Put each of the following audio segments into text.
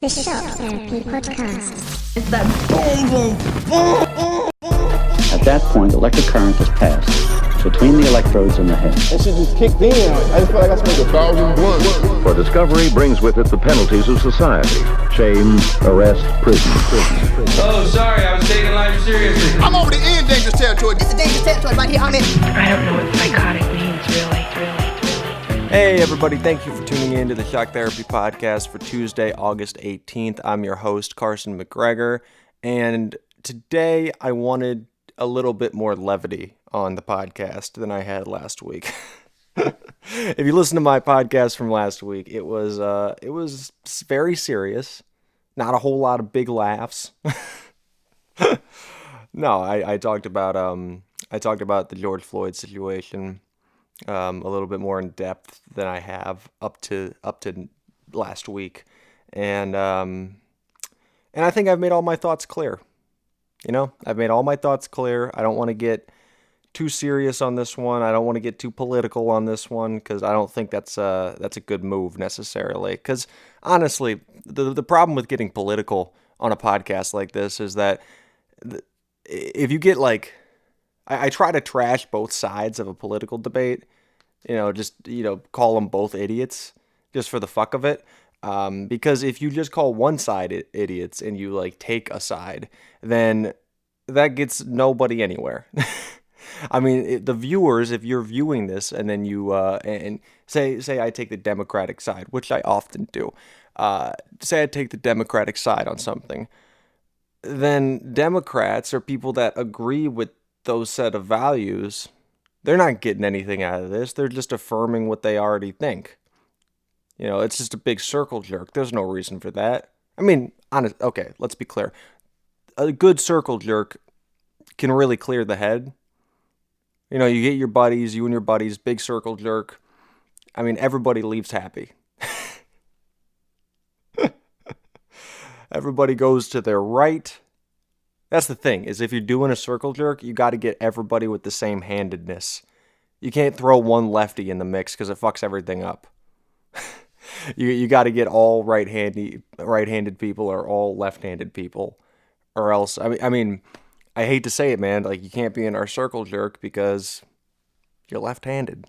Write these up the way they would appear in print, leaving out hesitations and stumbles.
The Shock Therapy Podcast. It's that boom, boom, boom. At that point, electric current is passed between the electrodes in the head. That shit just kicked in. I just feel like I smoked 1,000 blunts. For discovery brings with it the penalties of society: shame, arrest, prison. Oh, sorry, I was taking life seriously. I'm over the end dangerous territory. This is dangerous territory right here. I'm in. I don't know what psychotic means, really. Hey everybody, thank you for tuning in to the Shock Therapy Podcast for Tuesday, August 18th. I'm your host, Carson McGregor, and today I wanted a little bit more levity on the podcast than I had last week. If you listen to my podcast from last week, it was very serious. Not a whole lot of big laughs. No, I talked about the George Floyd situation a little bit more in depth than I have up to last week, and I think I've made all my thoughts clear. I've made all my thoughts clear. I don't want to get too serious on this one. I don't want to get too political on this one because I don't think that's a good move necessarily. Because honestly, the problem with getting political on a podcast like this is that if you get like, I try to trash both sides of a political debate, call them both idiots just for the fuck of it. Because if you just call one side idiots and you like take a side, then that gets nobody anywhere. I mean, the viewers, if you're viewing this and then you and say I take the Democratic side, which I often do, say I take the Democratic side on something, then Democrats or people that agree with those set of values, they're not getting anything out of this. They're just affirming what they already think. It's just a big circle jerk. There's no reason for that. I mean, okay, let's be clear. A good circle jerk can really clear the head. You get your buddies, you and your buddies, big circle jerk. I mean, everybody leaves happy. Everybody goes to their right. That's the thing, is if you're doing a circle jerk, you got to get everybody with the same handedness. You can't throw one lefty in the mix because it fucks everything up. You got to get all right-handed people or all left-handed people, or else. I mean, I hate to say it, man. Like, you can't be in our circle jerk because you're left-handed.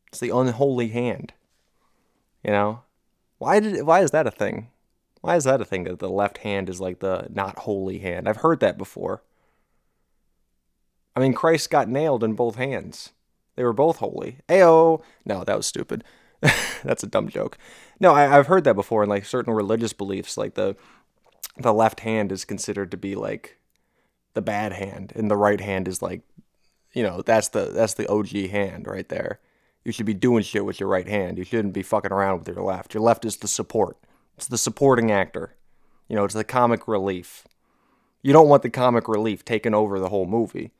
It's the unholy hand. Why is that a thing? Why is that a thing that the left hand is like the not holy hand? I've heard that before. I mean, Christ got nailed in both hands. They were both holy. Ayo. No, that was stupid. That's a dumb joke. No, I've heard that before in like certain religious beliefs. Like the left hand is considered to be like the bad hand, and the right hand is like, that's the OG hand right there. You should be doing shit with your right hand. You shouldn't be fucking around with your left. Your left is the support. It's the supporting actor. It's the comic relief. You don't want the comic relief taking over the whole movie.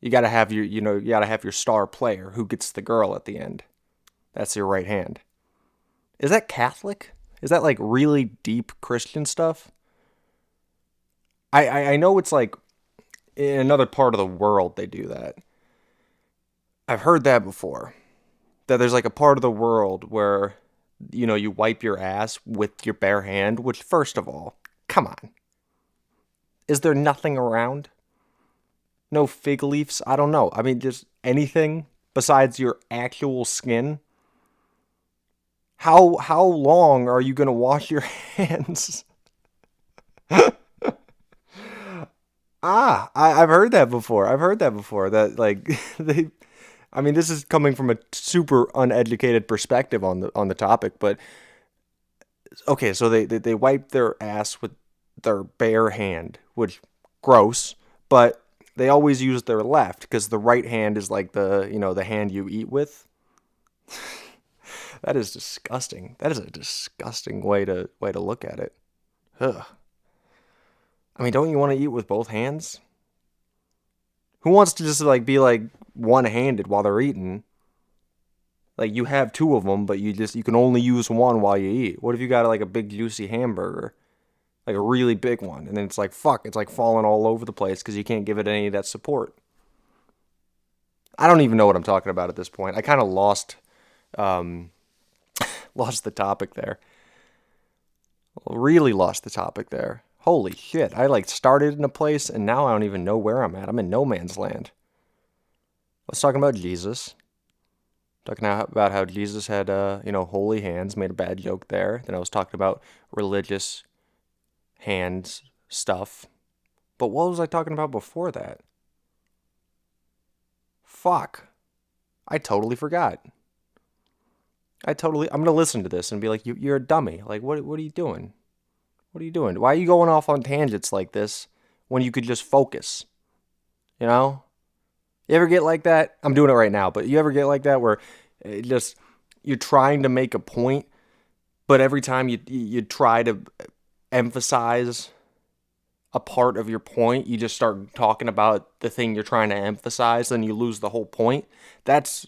You gotta have your star player who gets the girl at the end. That's your right hand. Is that Catholic? Is that like really deep Christian stuff? I know it's like in another part of the world they do that. I've heard that before. That there's like a part of the world where you wipe your ass with your bare hand, which, first of all, come on. Is there nothing around? No fig leaves? I don't know. I mean, just anything besides your actual skin? How long are you going to wash your hands? I've heard that before. That, like, this is coming from a super uneducated perspective on the topic, but okay, so they wipe their ass with their bare hand, which gross, but they always use their left because the right hand is like the hand you eat with. That is disgusting. That is a disgusting way to look at it. Ugh. I mean, don't you want to eat with both hands? Who wants to just like be like one-handed while they're eating? Like, you have two of them, but you can only use one while you eat. What if you got like a big juicy hamburger, like a really big one, and then it's like it's like falling all over the place because you can't give it any of that support. I don't even know what I'm talking about at this point. I kind of lost the topic there. Really lost the topic there. Holy shit. I started in a place and now I don't even know where I'm at. I'm in no man's land. I was talking about Jesus. Talking about how Jesus had, holy hands. Made a bad joke there. Then I was talking about religious hands stuff. But what was I talking about before that? Fuck. I totally forgot. I'm going to listen to this and be like, you're a dummy. Like, what are you doing? What are you doing? Why are you going off on tangents like this when you could just focus? You know? You ever get like that? I'm doing it right now, but you ever get like that where you're trying to make a point, but every time you try to emphasize a part of your point, you just start talking about the thing you're trying to emphasize, then you lose the whole point. That's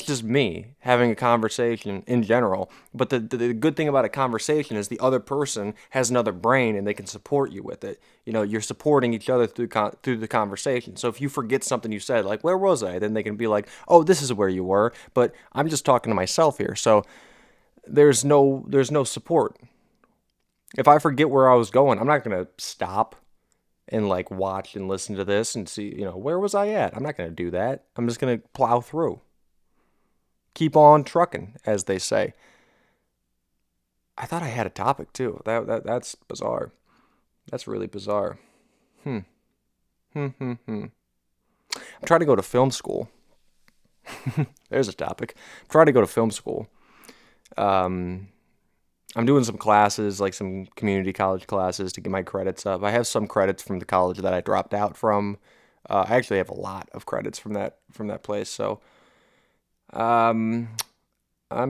just me having a conversation in general. But the good thing about a conversation is the other person has another brain and they can support you with it. You know, you're supporting each other through the conversation. So if you forget something you said, like, where was I? Then they can be like, oh, this is where you were. But I'm just talking to myself here. So there's no support. If I forget where I was going, I'm not going to stop and watch and listen to this and see, where was I at? I'm not going to do that. I'm just going to plow through. Keep on trucking, as they say. I thought I had a topic too. That's bizarre. That's really bizarre. I'm trying to go to film school. There's a topic. I'm trying to go to film school. I'm doing some classes, like some community college classes to get my credits up. I have some credits from the college that I dropped out from. I actually have a lot of credits from that place. So, I'm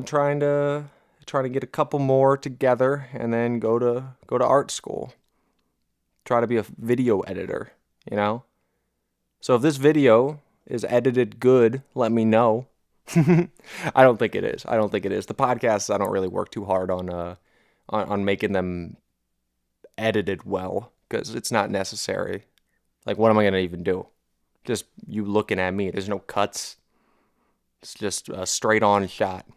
trying to get a couple more together and then go to art school. Try to be a video editor, So if this video is edited good, let me know. I don't think it is. The podcasts, I don't really work too hard on making them edited well because it's not necessary. Like, what am I going to even do? Just you looking at me. There's no cuts. It's just a straight on shot.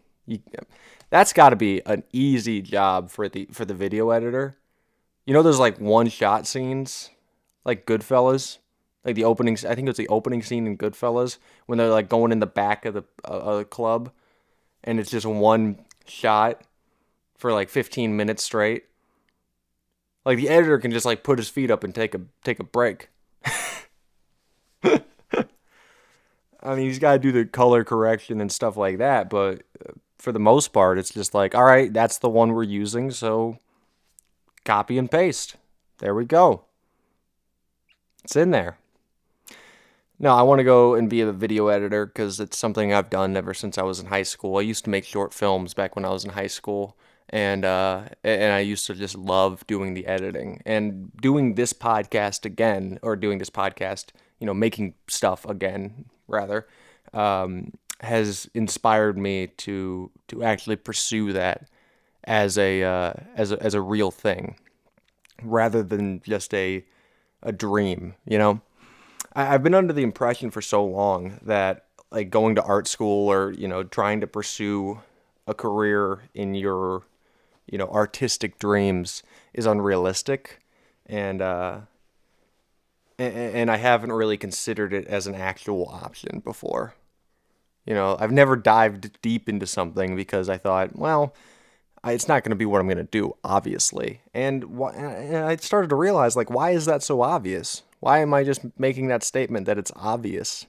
That's got to be an easy job for the video editor. Those one shot scenes, like Goodfellas. Like the opening, I think it was the opening scene in Goodfellas when they're going in the back of the club, and it's just one shot for 15 minutes straight. Like the editor can just put his feet up and take a break. I mean, he's got to do the color correction and stuff like that, but for the most part, it's just all right, that's the one we're using, so copy and paste. There we go. It's in there. No, I want to go and be a video editor because it's something I've done ever since I was in high school. I used to make short films back when I was in high school, and I used to just love doing the editing. And doing this podcast again, or doing this podcast, making stuff again, rather, has inspired me to actually pursue that as a real thing, rather than just a dream, I've been under the impression for so long that going to art school or, trying to pursue a career in your, artistic dreams is unrealistic. And I haven't really considered it as an actual option before. I've never dived deep into something because I thought, well, it's not going to be what I'm going to do, obviously. And I started to realize, why is that so obvious? Why am I just making that statement that it's obvious?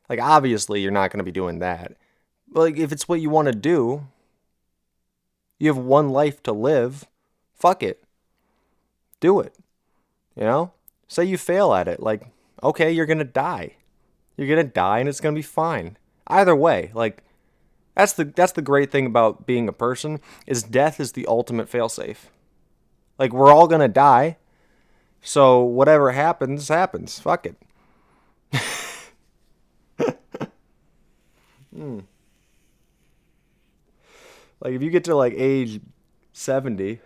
Obviously, you're not going to be doing that. But, if it's what you want to do, you have one life to live, fuck it. Do it. Say you fail at it. Okay, you're going to die. You're going to die and it's going to be fine. Either way, that's the great thing about being a person, is death is the ultimate failsafe. We're all going to die. So whatever happens, happens. Fuck it. If you get to age 70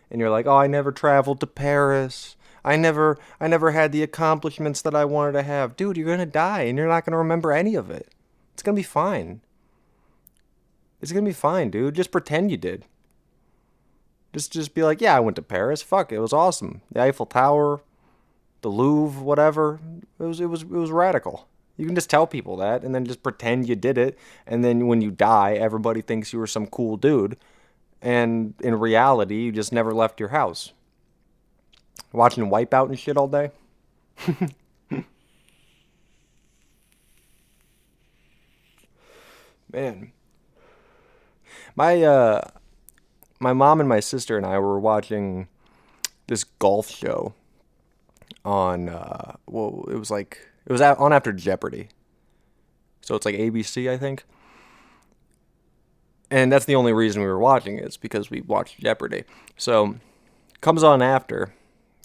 and you're oh, I never traveled to Paris. I never had the accomplishments that I wanted to have. Dude, you're going to die and you're not going to remember any of it. It's going to be fine. It's going to be fine, dude. Just pretend you did. Just be like, yeah, I went to Paris. Fuck, it was awesome. The Eiffel Tower, the Louvre, whatever. It was radical. You can just tell people that and then just pretend you did it. And then when you die, everybody thinks you were some cool dude. And in reality, you just never left your house. Watching Wipeout and shit all day. Man. My mom and my sister and I were watching this golf show on, it was on after Jeopardy. So it's like ABC, I think. And that's the only reason we were watching it, is because we watched Jeopardy. So, comes on after.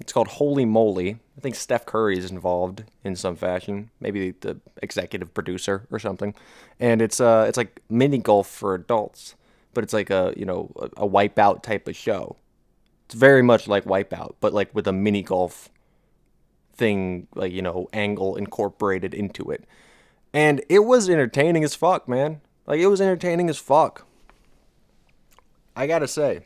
It's called Holy Moly. I think Steph Curry is involved in some fashion. Maybe the executive producer or something. And it's like mini golf for adults. But it's like a Wipeout type of show. It's very much like Wipeout, but like with a mini golf thing, like, angle incorporated into it. And it was entertaining as fuck, man. Like, it was entertaining as fuck. I gotta say.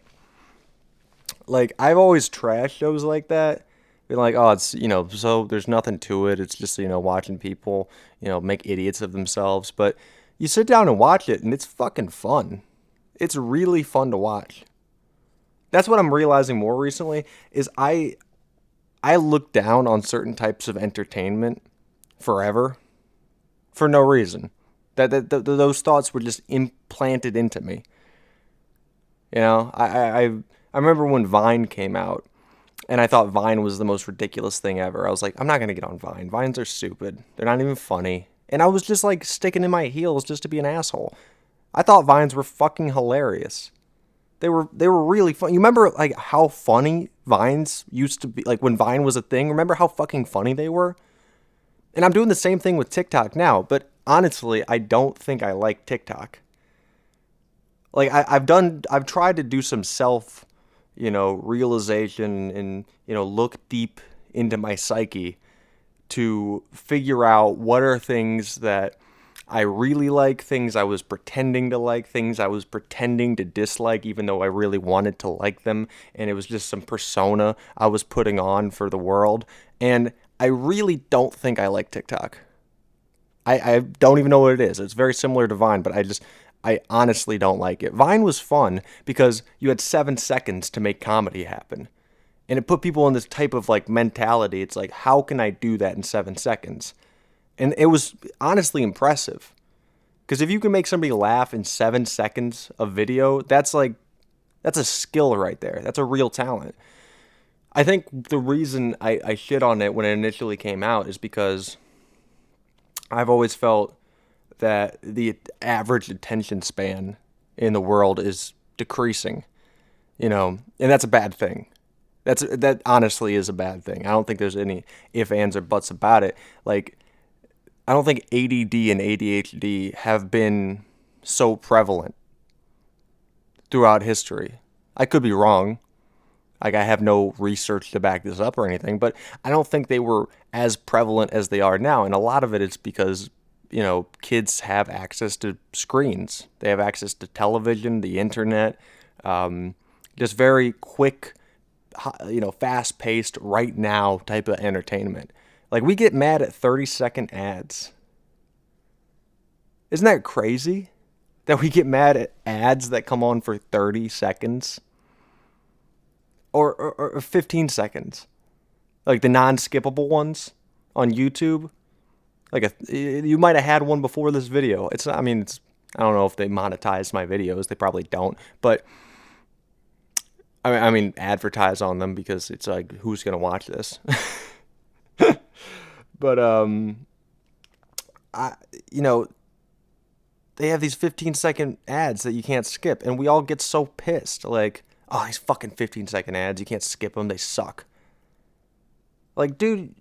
Like, I've always trashed shows like that. Being like, oh, it's, so there's nothing to it. It's just, watching people, make idiots of themselves. But you sit down and watch it, and it's fucking fun. It's really fun to watch. That's what I'm realizing more recently, is I look down on certain types of entertainment forever for no reason. Those thoughts were just implanted into me. I remember when Vine came out, and I thought Vine was the most ridiculous thing ever. I was like, I'm not going to get on Vine. Vines are stupid. They're not even funny. And I was just like sticking in my heels just to be an asshole. I thought Vines were fucking hilarious. They were really fun. You remember like how funny Vines used to be? Like when Vine was a thing, remember how fucking funny they were? And I'm doing the same thing with TikTok now, but honestly, I don't think I like TikTok. Like I've tried to do some self, realization and, look deep into my psyche to figure out what are things that I really like, things I was pretending to like, things I was pretending to dislike, even though I really wanted to like them, and it was just some persona I was putting on for the world. And I really don't think I like TikTok. I don't even know what it is. It's very similar to Vine, but I honestly don't like it. Vine was fun because you had 7 seconds to make comedy happen. And it put people in this type of like mentality. It's like, how can I do that in 7 seconds? And it was honestly impressive. Because if you can make somebody laugh in 7 seconds of video, that's a skill right there. That's a real talent. I think the reason I shit on it when it initially came out is because I've always felt that the average attention span in the world is decreasing, and that's a bad thing. That honestly is a bad thing. I don't think there's any ifs, ands, or buts about it. Like, I don't think ADD and ADHD have been so prevalent throughout history. I could be wrong. Like, I have no research to back this up or anything, but I don't think they were as prevalent as they are now. And a lot of it is because, kids have access to screens. They have access to television, the internet, just very quick, fast-paced, right now type of entertainment. Like, we get mad at 30-second ads. Isn't that crazy? That we get mad at ads that come on for 30 seconds? Or 15 seconds. Like the non-skippable ones on YouTube. Like, you might have had one before this video. I don't know if they monetize my videos. They probably don't. But, I mean, advertise on them because it's like, who's going to watch this? But, they have these 15-second ads that you can't skip, and we all get so pissed. Like, oh, these fucking 15-second ads, you can't skip them, they suck. Like, dude,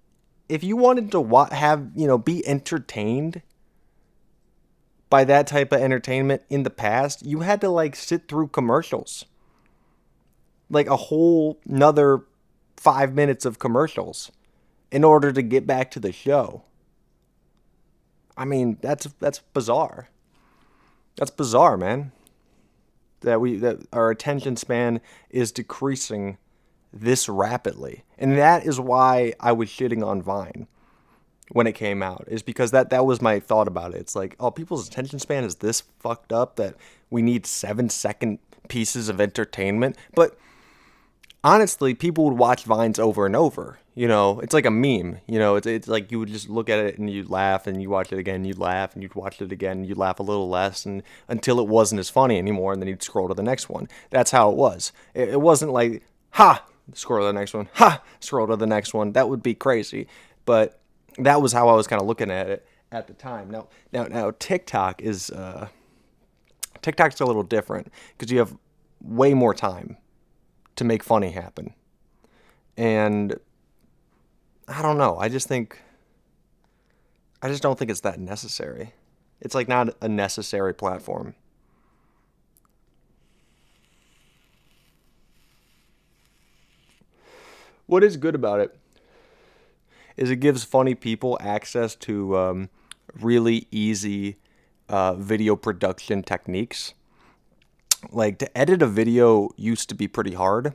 if you wanted to be entertained by that type of entertainment in the past, you had to, like, sit through commercials. Like, a whole nother 5 minutes of commercials in order to get back to the show. I mean, that's bizarre. That's bizarre, man. that our attention span is decreasing this rapidly. And that is why I was shitting on Vine when it came out, is because that was my thought about it. It's like, oh, people's attention span is this fucked up that we need 7-second pieces of entertainment. But honestly, people would watch Vines over and over. You know, it's like a meme. You know, it's like you would just look at it and you'd laugh, and you watch it again, you'd laugh, and you'd watch it again, and you'd laugh a little less, and until it wasn't as funny anymore, and then you'd scroll to the next one. That's how it was. It wasn't like, ha, scroll to the next one, ha, scroll to the next one. That would be crazy. But that was how I was kind of looking at it at the time. Now TikTok is TikTok's a little different because you have way more time to make funny happen. And I don't know. I just don't think it's that necessary. It's like not a necessary platform. What is good about it is it gives funny people access to really easy video production techniques. Like, to edit a video used to be pretty hard.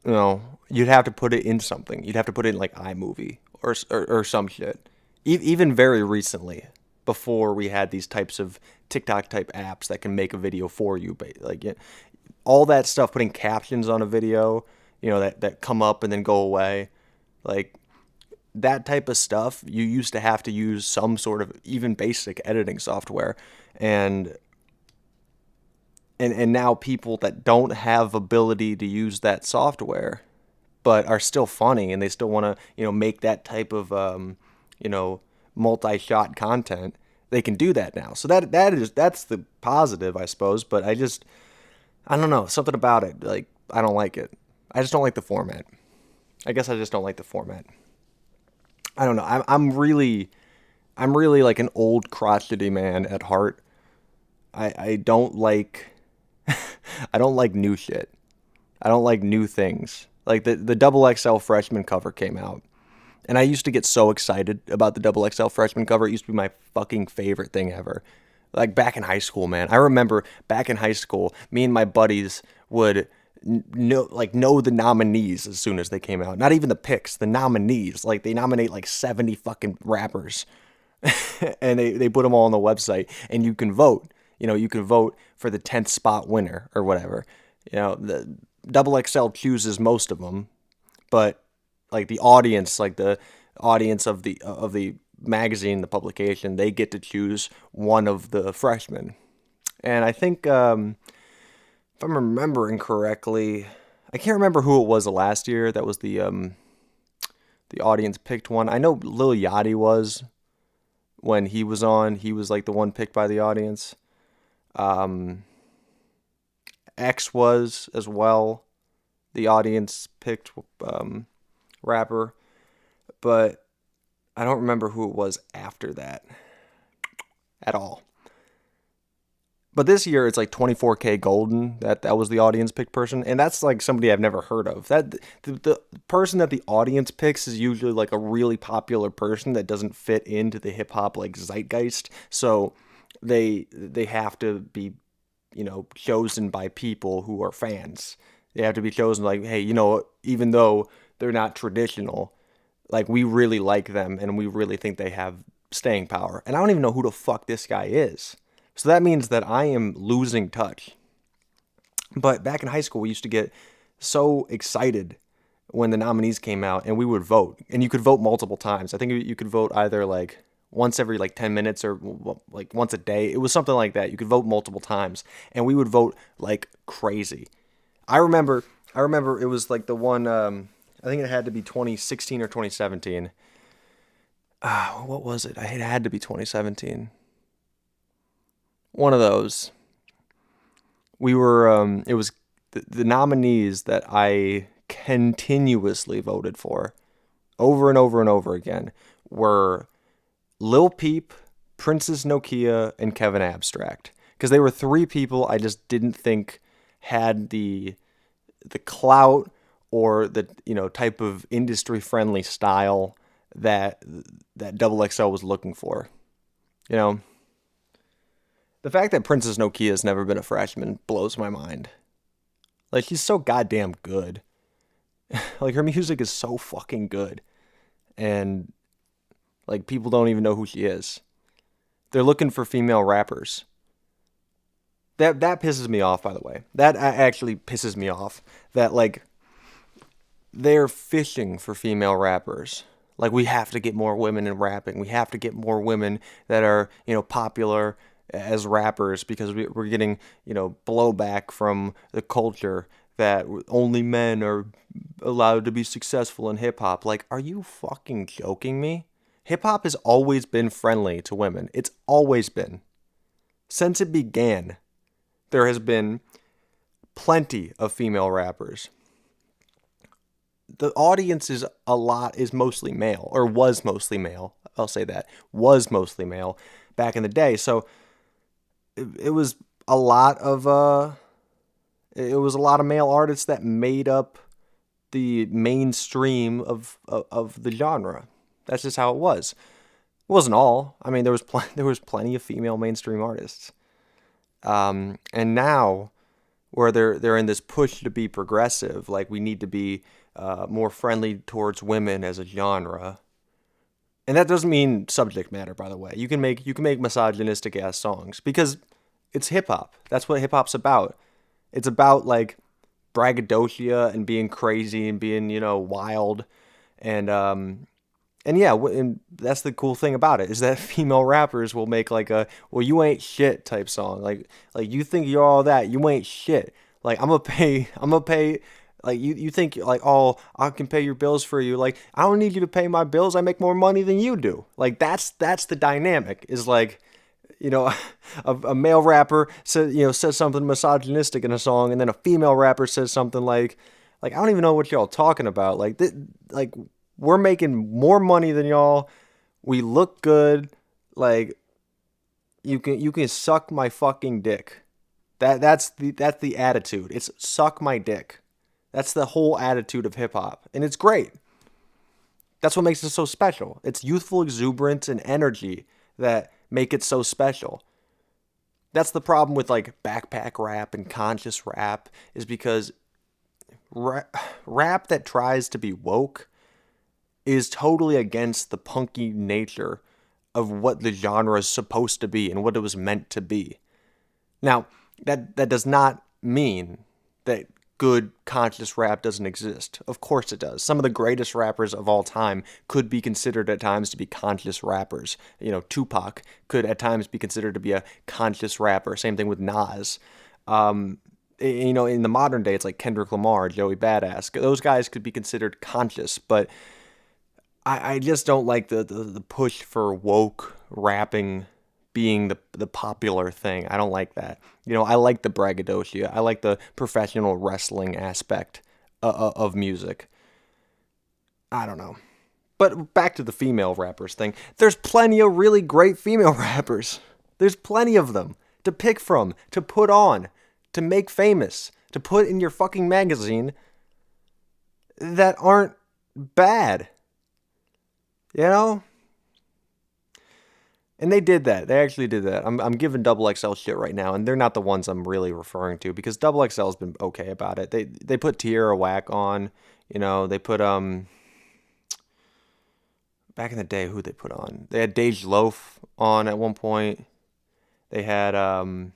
You know, you'd have to put it in something. You'd have to put it in like iMovie or some shit. Even very recently, before we had these types of TikTok type apps that can make a video for you, like all that stuff, putting captions on a video, you know, that come up and then go away, like that type of stuff, you used to have to use some sort of even basic editing software, and now people that don't have ability to use that software, but are still funny and they still want to, you know, make that type of, you know, multi-shot content, they can do that now. So that's the positive, I suppose. But I don't know, something about it, like, I don't like it. I just don't like the format. I guess I just don't like the format. I don't know. I'm really like an old crotchety man at heart. I don't like I don't like new shit. I don't like new things. Like the Double XL freshman cover came out, and I used to get so excited about the Double XL freshman cover. It used to be my fucking favorite thing ever. Like back in high school, man. I remember back in high school, me and my buddies would know the nominees as soon as they came out. Not even the picks, the nominees. Like, they nominate like 70 fucking rappers, and they put them all on the website, and you can vote. You know, you can vote for the 10th spot winner or whatever. You know, the Double XL chooses most of them, but like the audience of the magazine, the publication, they get to choose one of the freshmen. And I think, if I'm remembering correctly, I can't remember who it was last year that was the audience picked one. I know Lil Yachty was when he was on. He was like the one picked by the audience. X was as well the audience picked rapper, but I don't remember who it was after that at all. But this year it's like 24K Golden. That was the audience picked person, and that's like somebody I've never heard of. That the person that the audience picks is usually like a really popular person that doesn't fit into the hip hop like zeitgeist. So they have to be, you know, chosen by people who are fans. They have to be chosen like, hey, you know, even though they're not traditional, like, we really like them and we really think they have staying power. And I don't even know who the fuck this guy is. So that means that I am losing touch. But back in high school, we used to get so excited when the nominees came out, and we would vote. And you could vote multiple times. I think you could vote either like once every like 10 minutes or like once a day. It was something like that. You could vote multiple times, and we would vote like crazy. I remember it was like the one, I think it had to be 2016 or 2017. What was it? It had to be 2017. One of those. We were, it was the nominees that I continuously voted for over and over and over again were Lil Peep, Princess Nokia, and Kevin Abstract. Because they were three people I just didn't think had the clout or the, you know, type of industry friendly style that Double XL was looking for. You know, The fact that Princess Nokia has never been a freshman blows my mind. Like, she's so goddamn good. Like, her music is so fucking good. And, like, people don't even know who she is. They're looking for female rappers. That pisses me off, by the way. That actually pisses me off. That, like, they're fishing for female rappers. Like, we have to get more women in rapping. We have to get more women that are, popular as rappers because we're getting, blowback from the culture that only men are allowed to be successful in hip-hop. Like, are you fucking joking me? Hip-hop has always been friendly to women. It's always been. Since it began, there has been plenty of female rappers. The audience is mostly male, or was mostly male. I'll say that. Was mostly male back in the day. So it was a lot of male artists that made up the mainstream of the genre. That's just how it was. It wasn't all. I mean, there was plenty of female mainstream artists. And now, where they're in this push to be progressive, like we need to be more friendly towards women as a genre. And that doesn't mean subject matter, by the way. You can make misogynistic ass songs because it's hip hop. That's what hip hop's about. It's about like braggadocio and being crazy and being, wild. And and that's the cool thing about it is that female rappers will make like a, well, you ain't shit type song. Like you think you're all that, you ain't shit. Like I'm gonna pay, like you think like, oh, I can pay your bills for you. Like I don't need you to pay my bills. I make more money than you do. Like that's the dynamic is like, a male rapper says something misogynistic in a song, and then a female rapper says something like I don't even know what y'all talking about. Like we're making more money than y'all. We look good. Like you can suck my fucking dick. That's the attitude. It's suck my dick. That's the whole attitude of hip hop, and it's great. That's what makes it so special. It's youthful exuberance and energy that make it so special. That's the problem with like backpack rap and conscious rap is because rap that tries to be woke is totally against the punky nature of what the genre is supposed to be and what it was meant to be. Now, that does not mean that good conscious rap doesn't exist. Of course it does. Some of the greatest rappers of all time could be considered at times to be conscious rappers. Tupac could at times be considered to be a conscious rapper. Same thing with Nas. In the modern day, it's like Kendrick Lamar, Joey Badass. Those guys could be considered conscious, but I just don't like the push for woke rapping being the popular thing. I don't like that. I like the braggadocio. I like the professional wrestling aspect of music. I don't know. But back to the female rappers thing. There's plenty of really great female rappers. There's plenty of them to pick from, to put on, to make famous, to put in your fucking magazine that aren't bad. And they did that. They actually did that. I'm giving Double XL shit right now, and they're not the ones I'm really referring to because Double XL has been okay about it. They put Tierra Whack on. They put back in the day, who they put on? They had Dej Loaf on at one point. They had they've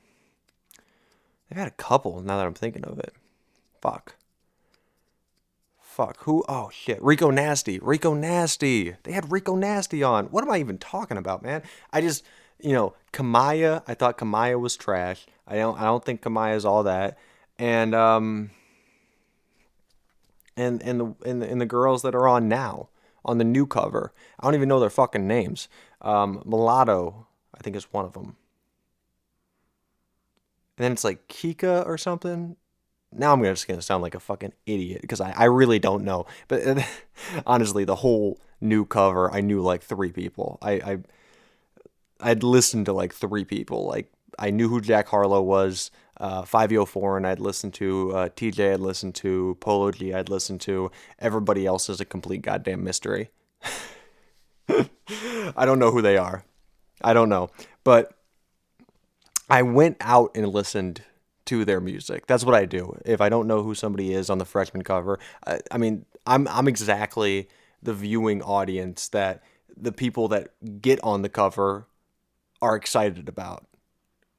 had a couple now that I'm thinking of it. Fuck. Who? Oh, shit. Rico Nasty. They had Rico Nasty on. What am I even talking about, man? I just, Kamaya. I thought Kamaya was trash. I don't think Kamaya is all that. And the girls that are on now, on the new cover. I don't even know their fucking names. Mulatto, I think is one of them. And then it's like Kika or something. Now I'm just going to sound like a fucking idiot because I really don't know. But honestly, the whole new cover, I knew like 3 people. I'd listened to like 3 people. Like I knew who Jack Harlow was, 504, and I'd listened to TJ, I'd listened to Polo G, I'd listened to. Everybody else is a complete goddamn mystery. I don't know who they are. I don't know. But I went out and listened to their music. That's what I do. If I don't know who somebody is on the freshman cover, I mean, I'm exactly the viewing audience that the people that get on the cover are excited about.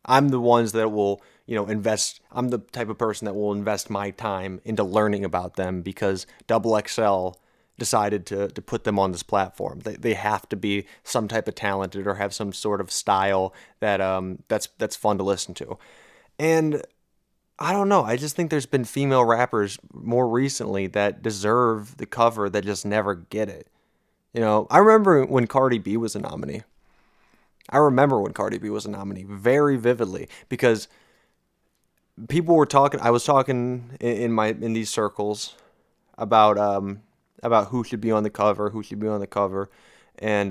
I'm the ones that will, invest. I'm the type of person that will invest my time into learning about them because Double XL decided to put them on this platform. They have to be some type of talented or have some sort of style that's fun to listen to. And I don't know. I just think there's been female rappers more recently that deserve the cover that just never get it. I remember when Cardi B was a nominee. I remember when Cardi B was a nominee very vividly because people were talking. I was talking in these circles about who should be on the cover, and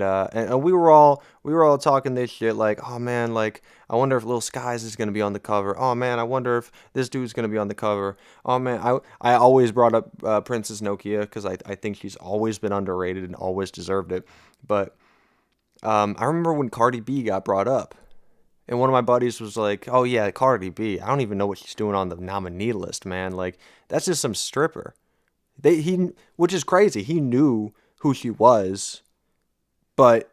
we were all talking this shit like, oh man, like I wonder if Lil Skies is gonna be on the cover. Oh man, I wonder if this dude's gonna be on the cover. Oh man, I always brought up Princess Nokia because I think she's always been underrated and always deserved it, but. I remember when Cardi B got brought up, and one of my buddies was like, "Oh yeah, Cardi B. I don't even know what she's doing on the nominee list, man. Like that's just some stripper." Which is crazy. He knew who she was, but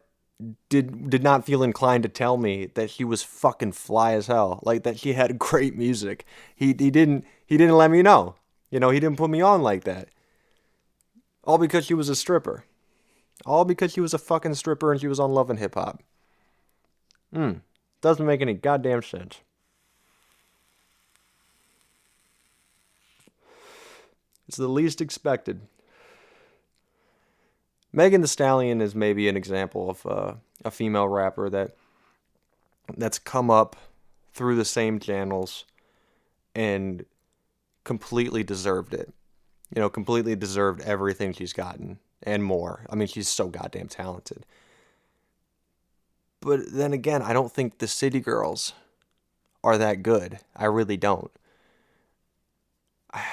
did not feel inclined to tell me that she was fucking fly as hell. Like that she had great music. He didn't let me know. He didn't put me on like that. All because she was a stripper. All because she was a fucking stripper and she was on Love and Hip Hop. Doesn't make any goddamn sense. It's the least expected. Megan Thee Stallion is maybe an example of a female rapper that's come up through the same channels and completely deserved it. Completely deserved everything she's gotten. And more. I mean, she's so goddamn talented. But then again, I don't think the City Girls are that good. I really don't. I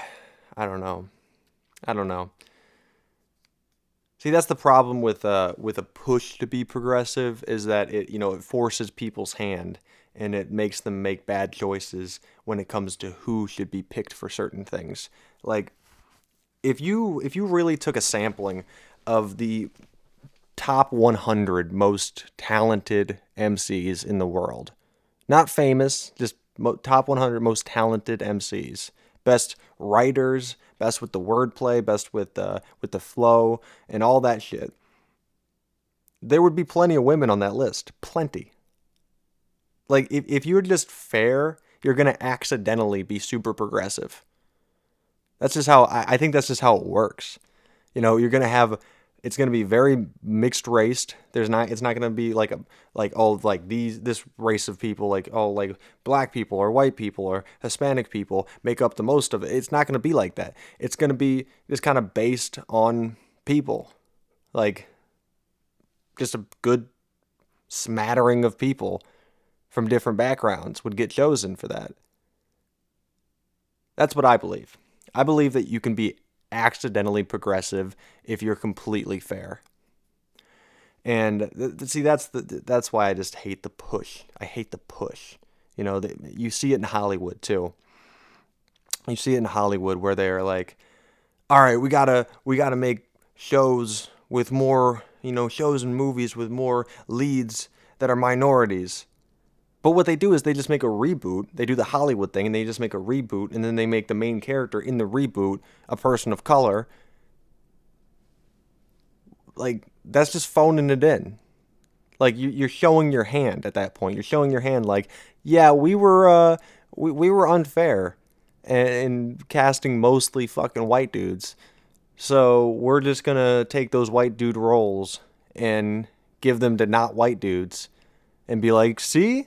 don't know. See, that's the problem with a push to be progressive is that it forces people's hand and it makes them make bad choices when it comes to who should be picked for certain things. Like if you really took a sampling of the top 100 most talented MCs in the world, not famous, just top 100 most talented MCs, best writers, best with the wordplay, best with the flow and all that shit, there would be plenty of women on that list. Plenty. Like if you're just fair, you're gonna accidentally be super progressive. That's just how I think that's just how it works. You're gonna have it's gonna be very mixed raced. It's not gonna be this race of people like black people or white people or Hispanic people make up the most of it. It's not gonna be like that. It's gonna be just kind of based on people, like just a good smattering of people from different backgrounds would get chosen for that. That's what I believe. I believe that you can be accidentally progressive if you're completely fair. And see, that's why I just hate the push. I hate the push. You see it in Hollywood too. You see it in Hollywood where they're like, all right, we gotta make shows with more, shows and movies with more leads that are minorities. But what they do is they just make a reboot. They do the Hollywood thing and they just make a reboot and then they make the main character in the reboot a person of color. Like, that's just phoning it in. Like, you're showing your hand at that point. You're showing your hand like, yeah, we were unfair in casting mostly fucking white dudes. So we're just going to take those white dude roles and give them to not white dudes and be like, see,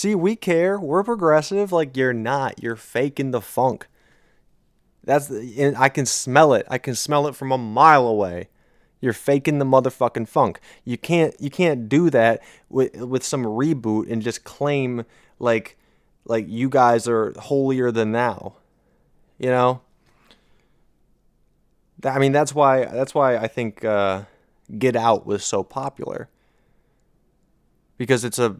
we care. We're progressive. Like, you're not. You're faking the funk. And I can smell it. I can smell it from a mile away. You're faking the motherfucking funk. You can't do that with some reboot and just claim like you guys are holier than thou. I mean, that's why I think Get Out was so popular. Because it's a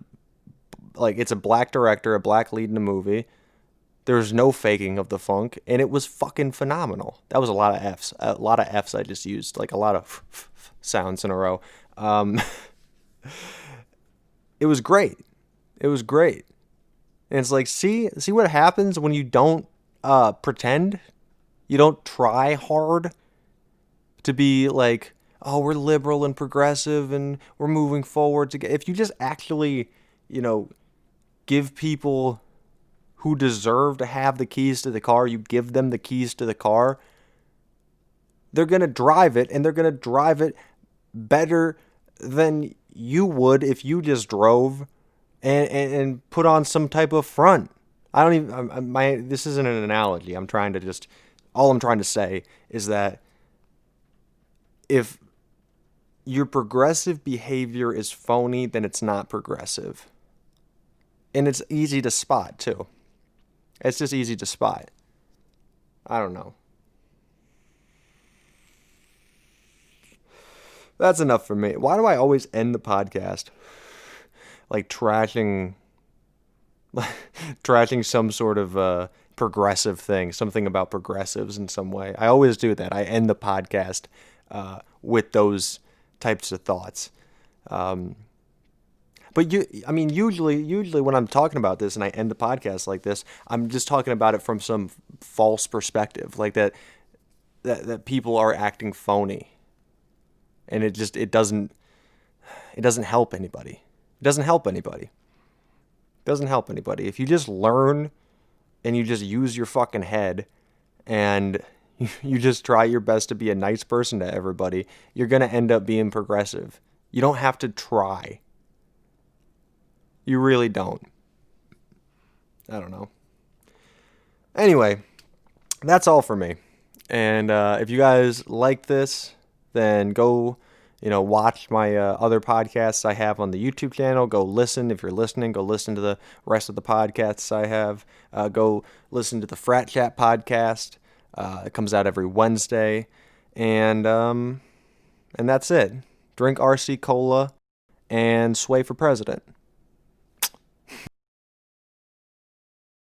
like, it's a black director, a black lead in the movie. There's no faking of the funk, and it was fucking phenomenal. That was a lot of Fs. A lot of Fs I just used, like a lot of sounds in a row. It was great. It was great. And it's like, see what happens when you don't pretend? You don't try hard to be like, oh, we're liberal and progressive and we're moving forward together. If you just actually, give people who deserve to have the keys to the car, you give them the keys to the car, they're going to drive it, and they're going to drive it better than you would if you just drove and put on some type of front. This isn't an analogy. All I'm trying to say is that if your progressive behavior is phony, then it's not progressive. And it's easy to spot, too. It's just easy to spot. I don't know. That's enough for me. Why do I always end the podcast like trashing some sort of progressive thing, something about progressives in some way? I always do that. I end the podcast with those types of thoughts. But usually when I'm talking about this and I end the podcast like this, I'm just talking about it from some false perspective, like that people are acting phony, and it doesn't help anybody. It doesn't help anybody. It doesn't help anybody. If you just learn and you just use your fucking head and you just try your best to be a nice person to everybody, you're gonna end up being progressive. You don't have to try. You really don't. I don't know. Anyway, that's all for me. And if you guys like this, then go, watch my other podcasts I have on the YouTube channel. Go listen. If you're listening, go listen to the rest of the podcasts I have. Go listen to the Frat Chat podcast. It comes out every Wednesday. And that's it. Drink RC Cola and sway for president.